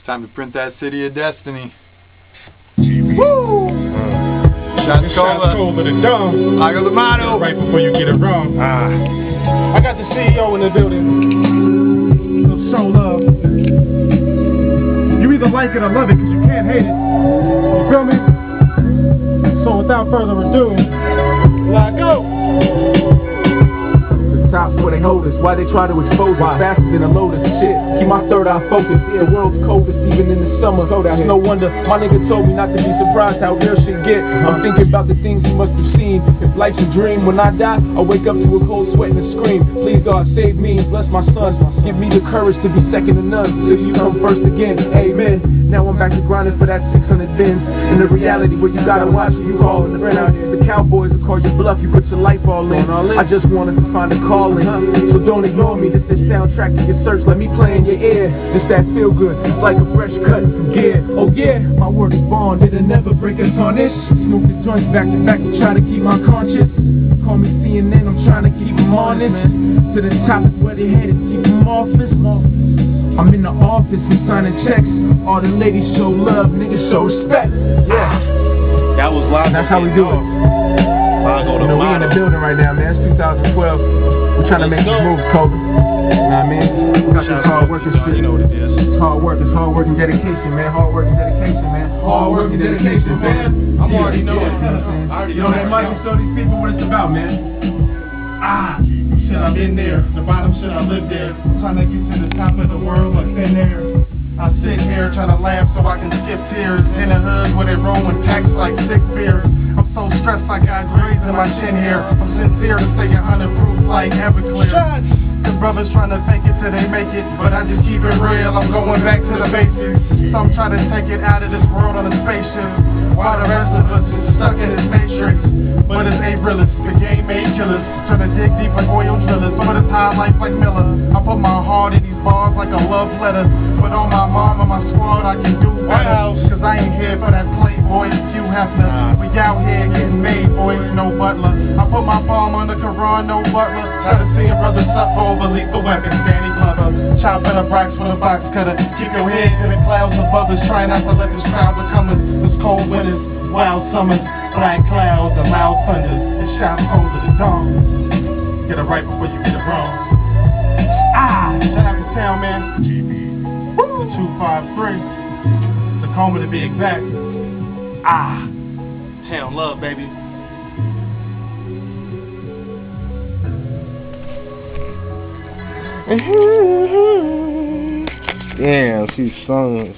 It's time to print that City of Destiny. Woo! Shots Cola, the dumb. Lago Lamato. Right before you get it wrong. I got the CEO in the building. So love. You either like it or love it, because you can't hate it. You feel me? So without further ado, let go. Tops where they hold us, why they try to expose us faster than a lotus. Shit, keep my third eye focused. The world's coldest even in the summer. It's no wonder my nigga told me not to be surprised how real shit get. I'm thinking about the things he must have seen. If life's a dream, when I die, I'll wake up to a cold sweat and a scream. Please God save me and bless my son. Give me the courage to be second to none. If you come first again, amen. Now I'm back to grinding for that 600 bins. In the reality where you gotta watch who you calling the friend out here. The cowboys will call you bluff, you put your life all in. I just wanted to find a call. So don't ignore me, this is soundtrack to your search. Let me play in your ear, this that feel good, it's like a fresh cut from gear. Oh yeah, my word is bond, it'll never break a tarnish. Smoke the joints back to back to try to keep my conscience. Call me CNN, I'm trying to keep them honest. To the top is where they headed, keep them office. I'm in the office, I'm signing checks. All the ladies show love, niggas show respect. Yeah, that was live. That's how we do it. You know, we in the building right now, man. It's 2012. We're trying to make some moves, Kobe. You know what I mean? We got some hard work and shit. You know what it is. It's hard work and dedication, man. Hard work and dedication, man. Hard work and dedication, man. I'm already knowing. You know that money, show these people what it's about, man. Shit, I've been there. The bottom shit, I live there. I'm trying to get to the top of the world like thin air. I sit here trying to laugh so I can skip tears. In the hood where they rolling packs like 6 beers. I'm so stressed I got grays in my chin here. I'm sincere to stay 100 proof like Everclear. The brothers trying to fake it till they make it, but I just keep it real. I'm going back to the basics. Some try to take it out of this world on a spaceship, while the rest of us is stuck in this matrix. But it's a realist, the game made killers, trying to dig deep like oil drillers. But it's high life like Miller. I put my heart in these bars like a love letter. But on my mom and my squad I can do better. Cause I ain't here for that playboy, Hugh Hefner. We out here getting made, boys, no butler. I put my palm on the Quran, no butler. Try to see a brother suffer over lethal weapons, Danny Glover. Chopping up rocks with a box cutter. Keep your head in the clouds above us. Try not to let this crowd become us. This cold winters, wild summers, black clouds, and loud thunders. And shots over the dawn. Get it right before you get it wrong. Shout out to town, man. The 253. Tacoma to be exact. Town love, baby. Damn, she sung.